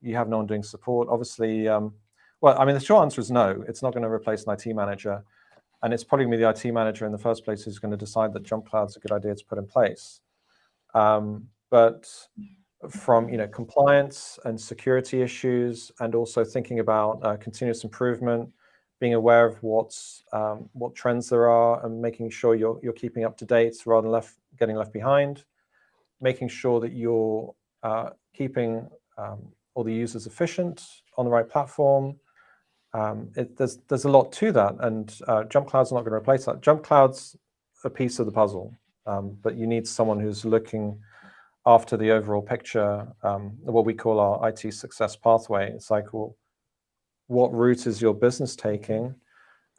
You have no one doing support? Obviously, the short answer is no. It's not going to replace an IT manager. And it's probably going to be the IT manager in the first place who's going to decide that JumpCloud is a good idea to put in place. But from compliance and security issues, and also thinking about continuous improvement, being aware of what trends there are and making sure you're keeping up to date rather than getting left behind, making sure that you're keeping all the users efficient on the right platform. There's a lot to that, and JumpCloud's not going to replace that. JumpCloud's a piece of the puzzle, but you need someone who's looking after the overall picture, what we call our IT success pathway. It's like, well, what route is your business taking,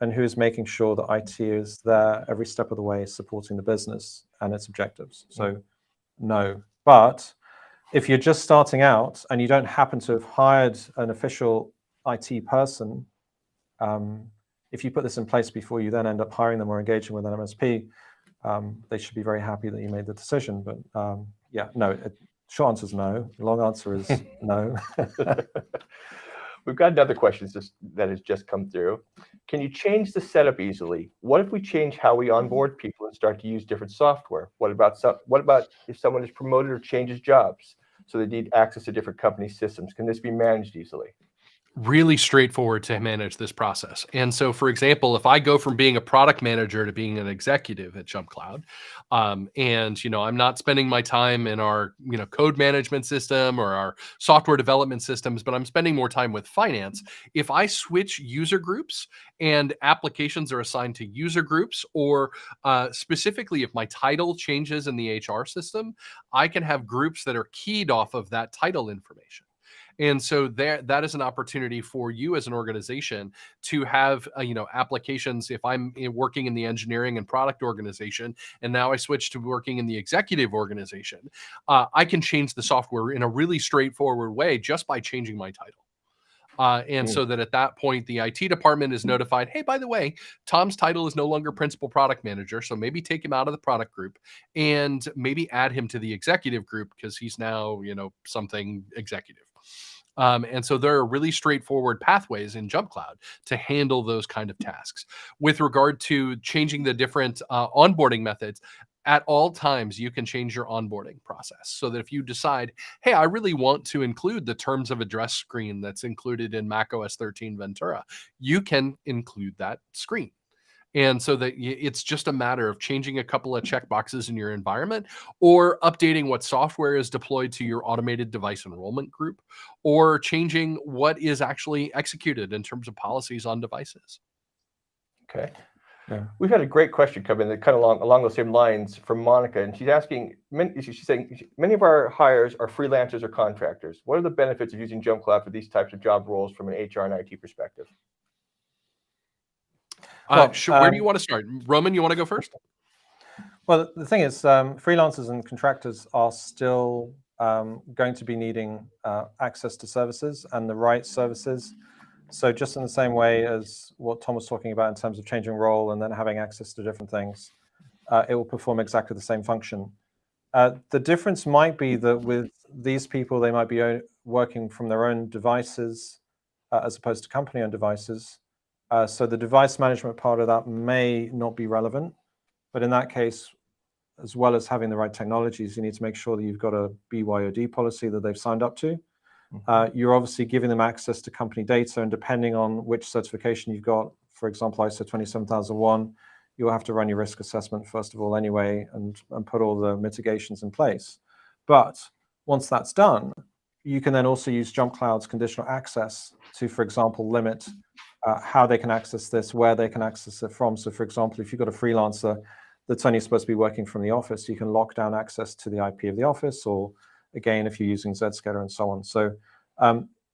and who's making sure that IT is there every step of the way supporting the business and its objectives. So no, but if you're just starting out and you don't happen to have hired an official IT person, if you put this in place before you then end up hiring them or engaging with an MSP, they should be very happy that you made the decision. But yeah, no, short answer is no. The long answer is no. We've got another question that has just come through. Can you change the setup easily? What if we change how we onboard people and start to use different software? What about if someone is promoted or changes jobs, so they need access to different company systems? Can this be managed easily? Really straightforward to manage this process. And so, for example, if I go from being a product manager to being an executive at JumpCloud, and I'm not spending my time in our code management system or our software development systems, but I'm spending more time with finance. If I switch user groups and applications are assigned to user groups, or specifically if my title changes in the HR system, I can have groups that are keyed off of that title information. And so that is an opportunity for you as an organization to have, applications. If I'm working in the engineering and product organization, and now I switch to working in the executive organization, I can change the software in a really straightforward way just by changing my title. And so that at that point, the IT department is notified, hey, by the way, Tom's title is no longer principal product manager. So maybe take him out of the product group and maybe add him to the executive group because he's now, something executive. And so there are really straightforward pathways in JumpCloud to handle those kind of tasks. With regard to changing the different onboarding methods, at all times, you can change your onboarding process so that if you decide, hey, I really want to include the terms of address screen that's included in macOS 13 Ventura, you can include that screen. And so that it's just a matter of changing a couple of checkboxes in your environment, or updating what software is deployed to your automated device enrollment group, or changing what is actually executed in terms of policies on devices. Okay. Yeah. We've had a great question come in that kind of along those same lines from Monica, and she's asking, she's saying, many of our hires are freelancers or contractors. What are the benefits of using JumpCloud for these types of job roles from an HR and IT perspective? Where do you want to start? Roman, you want to go first? Well, the thing is, freelancers and contractors are still going to be needing access to services and the right services. So just in the same way as what Tom was talking about in terms of changing role and then having access to different things, it will perform exactly the same function. The difference might be that with these people, they might be working from their own devices as opposed to company-owned devices. So the device management part of that may not be relevant, but in that case, as well as having the right technologies, you need to make sure that you've got a BYOD policy that they've signed up to. You're obviously giving them access to company data, and depending on which certification you've got, for example, ISO 27001, you'll have to run your risk assessment first of all anyway, and put all the mitigations in place. But once that's done, you can then also use JumpCloud's conditional access to, for example, limit how they can access this, where they can access it from. So for example, if you've got a freelancer that's only supposed to be working from the office, you can lock down access to the IP of the office, or again, if you're using Zscaler and so on. So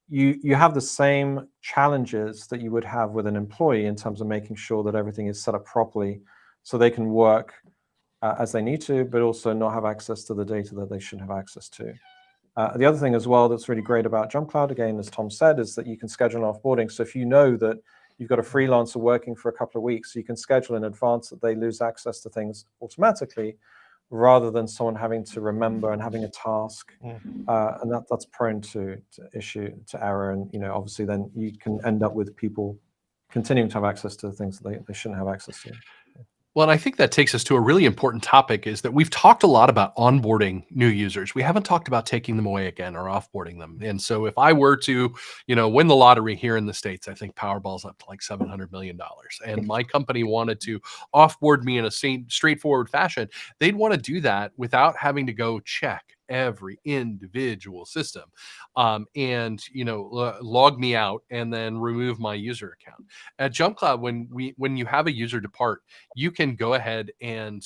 you have the same challenges that you would have with an employee in terms of making sure that everything is set up properly so they can work as they need to, but also not have access to the data that they should have access to. The other thing as well that's really great about JumpCloud, again, as Tom said, is that you can schedule an offboarding. So if you know that you've got a freelancer working for a couple of weeks, you can schedule in advance that they lose access to things automatically, rather than someone having to remember and having a task. And that's prone to error. And obviously then you can end up with people continuing to have access to things that they shouldn't have access to. Well, and I think that takes us to a really important topic, is that we've talked a lot about onboarding new users. We haven't talked about taking them away again or offboarding them. And so if I were to, win the lottery here in the States, I think Powerball's up to like $700 million. And my company wanted to offboard me in a straightforward fashion. They'd want to do that without having to go check every individual system and log me out and then remove my user account. At JumpCloud, when you have a user depart, you can go ahead and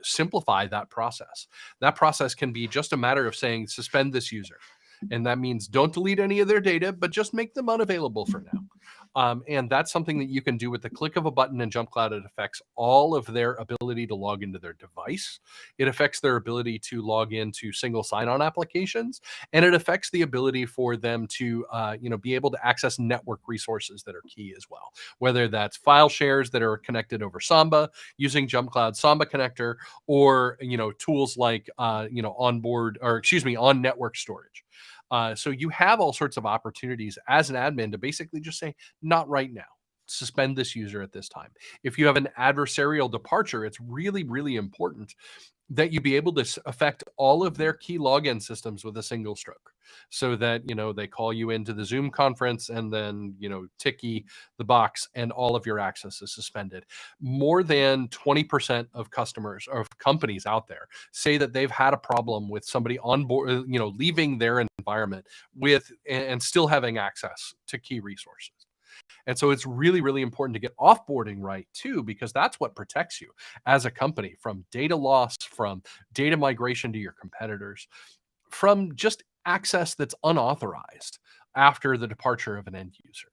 simplify that process. That process can be just a matter of saying suspend this user, and that means don't delete any of their data, but just make them unavailable for now. And that's something that you can do with the click of a button in JumpCloud. It affects all of their ability to log into their device. It affects their ability to log into single sign-on applications, and it affects the ability for them to, be able to access network resources that are key as well. Whether that's file shares that are connected over Samba using JumpCloud Samba connector, or tools like on network storage. So you have all sorts of opportunities as an admin to basically just say, not right now. Suspend this user at this time. If you have an adversarial departure, it's really, really important that you be able to affect all of their key login systems with a single stroke, so that they call you into the Zoom conference and then ticky the box and all of your access is suspended. More than 20% of customers or companies out there say that they've had a problem with somebody on board, leaving their environment with and still having access to key resources. And so it's really, really important to get offboarding right too, because that's what protects you as a company from data loss, from data migration to your competitors, from just access that's unauthorized after the departure of an end user.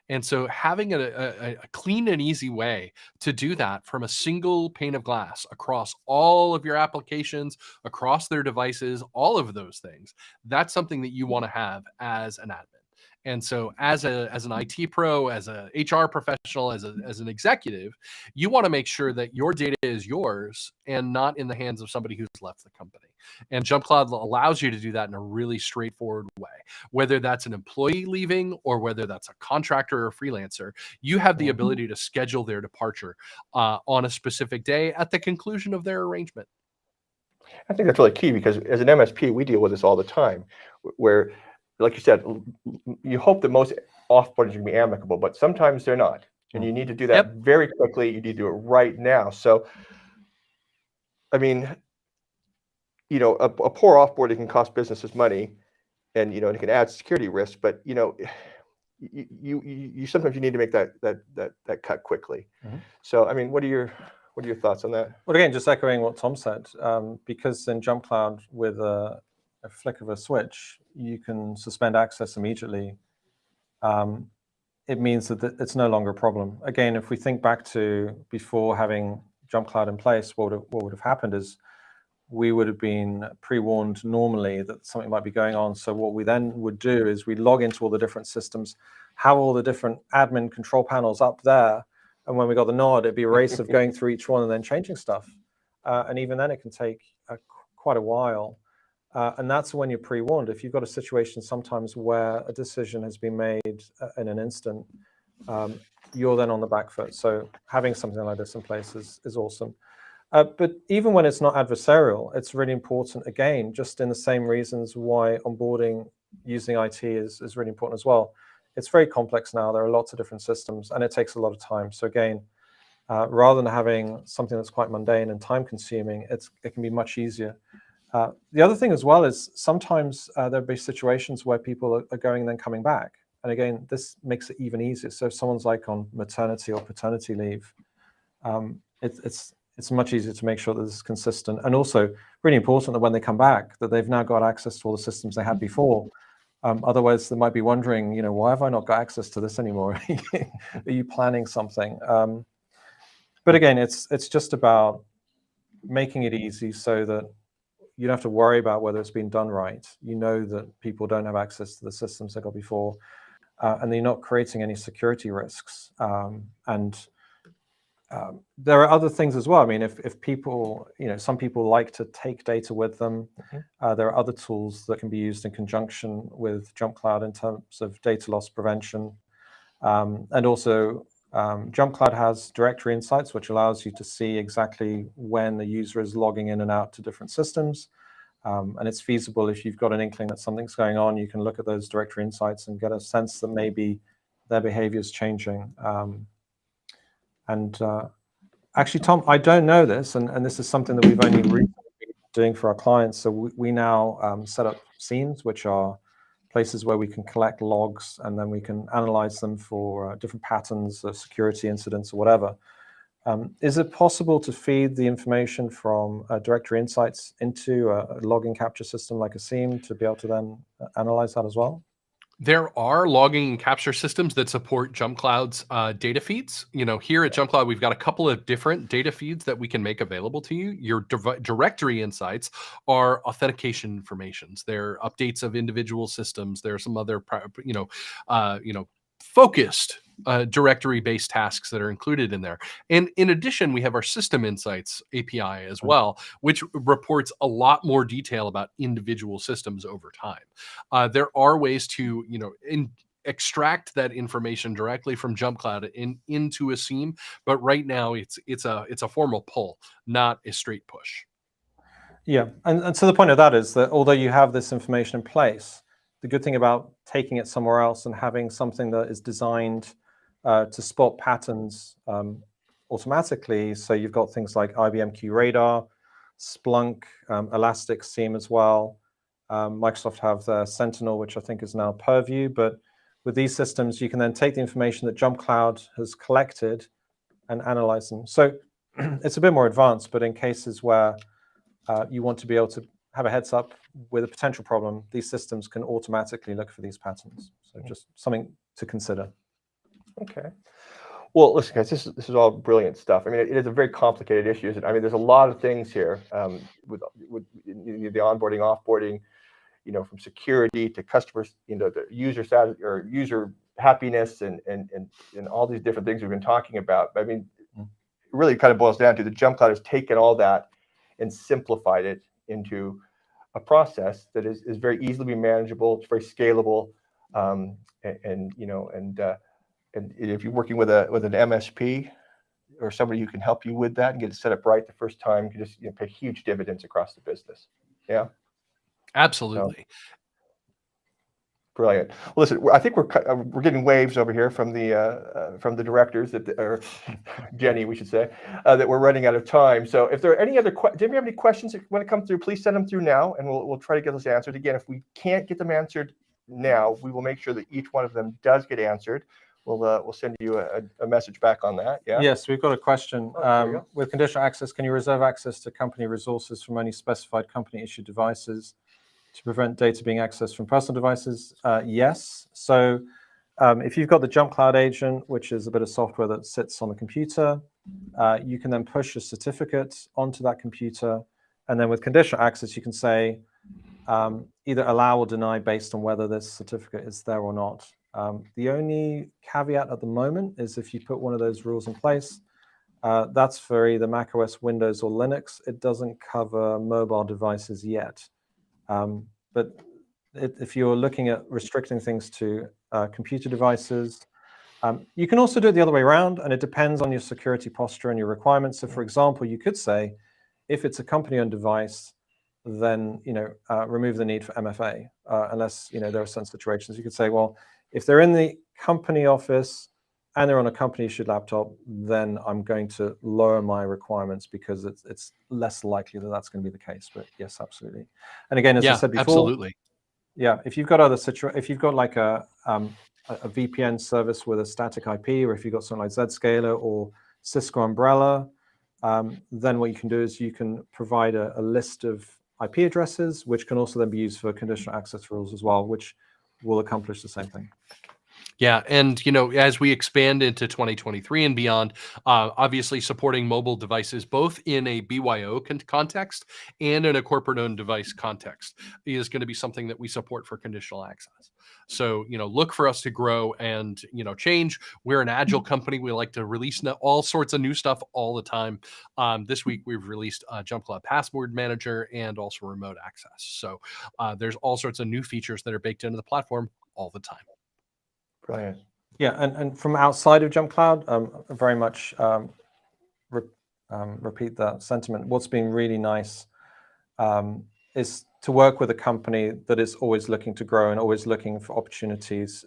And so having a clean and easy way to do that from a single pane of glass across all of your applications, across their devices, all of those things, that's something that you want to have as an admin. And so as an IT pro, as a HR professional, as an executive, you want to make sure that your data is yours and not in the hands of somebody who's left the company. And JumpCloud allows you to do that in a really straightforward way. Whether that's an employee leaving or whether that's a contractor or freelancer, you have the ability to schedule their departure on a specific day at the conclusion of their arrangement. I think that's really key, because as an MSP, we deal with this all the time, where, like you said, you hope that most offboardings can be amicable, but sometimes they're not. And you need to do that very quickly. You need to do it right now. So, I mean, a poor offboarding can cost businesses money, and it can add security risk. But you sometimes you need to make that cut quickly. So, I mean, what are your thoughts on that? Well, again, just echoing what Tom said, because in JumpCloud, with a flick of a switch, you can suspend access immediately. It means that it's no longer a problem. Again, if we think back to before having JumpCloud in place, what would have happened is we would have been pre-warned normally that something might be going on. So what we then would do is we log into all the different systems, have all the different admin control panels up there. And when we got the nod, it'd be a race of going through each one and then changing stuff. And even then it can take quite a while. And that's when you're pre-warned. If you've got a situation sometimes where a decision has been made in an instant, you're then on the back foot. So having something like this in place is awesome. But even when it's not adversarial, it's really important, again, just in the same reasons why onboarding using IT is really important as well. It's very complex now. There are lots of different systems, and it takes a lot of time. So again, rather than having something that's quite mundane and time-consuming, it can be much easier. The other thing as well is sometimes there'll be situations where people are going and then coming back. And again, this makes it even easier. So if someone's like on maternity or paternity leave, it's much easier to make sure that this is consistent. And also really important that when they come back, that they've now got access to all the systems they had before. Otherwise, they might be wondering, why have I not got access to this anymore? Are you planning something? But again, it's just about making it easy so that you don't have to worry about whether it's been done right. You know that people don't have access to the systems they got before, and you're not creating any security risks. There are other things as well. I mean, if people, some people like to take data with them. There are other tools that can be used in conjunction with JumpCloud in terms of data loss prevention, and also JumpCloud has directory insights, which allows you to see exactly when the user is logging in and out to different systems. And it's feasible if you've got an inkling that something's going on, you can look at those directory insights and get a sense that maybe their behavior is changing. Actually, Tom, I don't know this, and this is something that we've only recently been doing for our clients. So we now set up scenes, which are places where we can collect logs and then we can analyze them for different patterns of security incidents or whatever. Is it possible to feed the information from directory insights into a logging capture system like a SIEM to be able to then analyze that as well? There are logging and capture systems that support JumpCloud's data feeds. Here at JumpCloud, we've got a couple of different data feeds that we can make available to you. Your directory insights are authentication informations. They're updates of individual systems. There are some other, focused directory-based tasks that are included in there. And in addition, we have our system insights API as well, which reports a lot more detail about individual systems over time. There are ways to, extract that information directly from JumpCloud into a SIEM, but right now it's a formal pull, not a straight push. Yeah, and so the point of that is that although you have this information in place, the good thing about taking it somewhere else and having something that is designed to spot patterns automatically, so you've got things like IBM QRadar, Splunk, Elastic SIEM as well. Microsoft have their Sentinel, which I think is now Purview, but with these systems, you can then take the information that JumpCloud has collected and analyze them. So it's a bit more advanced, but in cases where you want to be able to have a heads up with a potential problem, these systems can automatically look for these patterns. So just something to consider. Okay. Well, listen, guys, this is all brilliant stuff. I mean, it is a very complicated issue. Isn't it? I mean, there's a lot of things here with the onboarding, offboarding, from security to customers, the user or user happiness and all these different things we've been talking about. I mean, it really kind of boils down to the JumpCloud has taken all that and simplified it into a process that is very easily manageable. It's very scalable, and if you're working with an MSP or somebody who can help you with that and get it set up right the first time, you can just pay huge dividends across the business. Yeah, absolutely. So, brilliant. Well, listen, I think we're getting waves over here from the directors or Jenny, we should say, that we're running out of time. So, if there are any other questions, do you have any questions that want to come through? Please send them through now, and we'll try to get those answered. Again, if we can't get them answered now, we will make sure that each one of them does get answered. We'll send you a message back on that. Yeah. Yes, we've got a question. Oh, with conditional access, can you reserve access to company resources from only specified company-issued devices to prevent data being accessed from personal devices? Yes. So if you've got the JumpCloud agent, which is a bit of software that sits on the computer, you can then push a certificate onto that computer. And then with conditional access, you can say either allow or deny based on whether this certificate is there or not. The only caveat at the moment is if you put one of those rules in place, that's for either macOS, Windows, or Linux. It doesn't cover mobile devices yet. But if you're looking at restricting things to computer devices, you can also do it the other way around, and it depends on your security posture and your requirements. So, for example, you could say, if it's a company-owned device, then remove the need for MFA, unless there are certain situations. You could say, well, if they're in the company office and they're on a company-issued laptop, then I'm going to lower my requirements because it's less likely that that's going to be the case. But yes, absolutely. And again, as I said before, absolutely. Yeah, if you've got if you've got like a VPN service with a static IP, or if you've got something like Zscaler or Cisco Umbrella, then what you can do is you can provide a list of IP addresses, which can also then be used for conditional access rules as well, which will accomplish the same thing. Yeah, and as we expand into 2023 and beyond, obviously supporting mobile devices both in a BYO context and in a corporate-owned device context is going to be something that we support for conditional access. So look for us to grow and change. We're an agile company. We like to release all sorts of new stuff all the time. This week we've released JumpCloud Password Manager and also remote access. So there's all sorts of new features that are baked into the platform all the time. Brilliant. Yeah, and from outside of JumpCloud, very much repeat that sentiment. What's been really nice is to work with a company that is always looking to grow and always looking for opportunities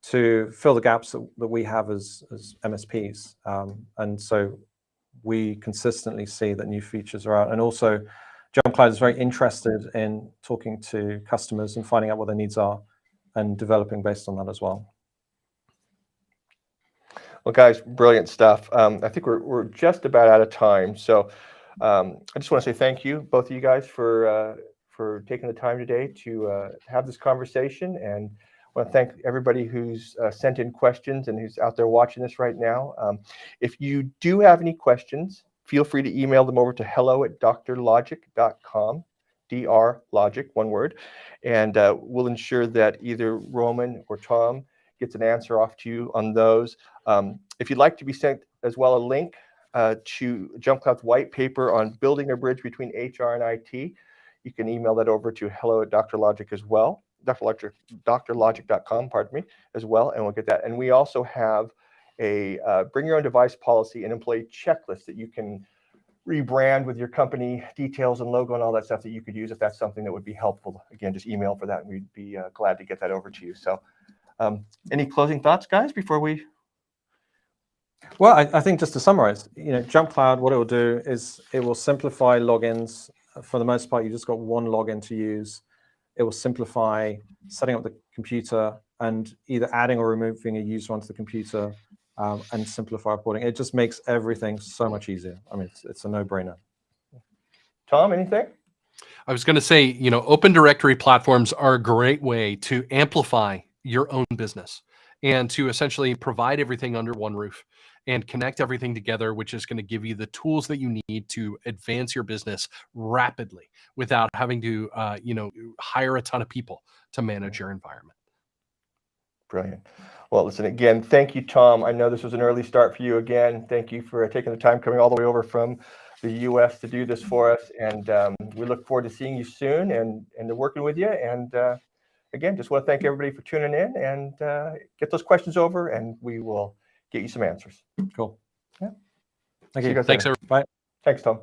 to fill the gaps that we have as MSPs. And so we consistently see that new features are out. And also, JumpCloud is very interested in talking to customers and finding out what their needs are and developing based on that as well. Well, guys, brilliant stuff. I think we're just about out of time. So I just want to say thank you, both of you guys, for taking the time today to have this conversation. And I want to thank everybody who's sent in questions and who's out there watching this right now. If you do have any questions, feel free to email them over to hello@drlogic.com, drlogic, one word. And we'll ensure that either Roman or Tom gets an answer off to you on those. If you'd like to be sent as well a link to JumpCloud's white paper on building a bridge between HR and IT, you can email that over to hello@drlogic as well, drlogic.com, pardon me, as well, and we'll get that. And we also have a bring your own device policy and employee checklist that you can rebrand with your company details and logo and all that stuff that you could use if that's something that would be helpful. Again, just email for that and we'd be glad to get that over to you. So any closing thoughts, guys, before we? Well, I think just to summarize, JumpCloud, what it will do is it will simplify logins. For the most part, you just got one login to use. It will simplify setting up the computer and either adding or removing a user onto the computer and simplify reporting. It just makes everything so much easier. I mean, it's a no-brainer. Tom, anything? I was going to say, open directory platforms are a great way to amplify your own business and to essentially provide everything under one roof and connect everything together, which is going to give you the tools that you need to advance your business rapidly without having to, hire a ton of people to manage your environment. Brilliant. Well, listen, again, thank you, Tom. I know this was an early start for you again. Thank you for taking the time coming all the way over from the US to do this for us. And we look forward to seeing you soon and to working with you. And again, just want to thank everybody for tuning in and get those questions over and we will get you some answers. Cool. Yeah. Thank See you. guys Thanks, later. everybody. Bye. Thanks, Tom.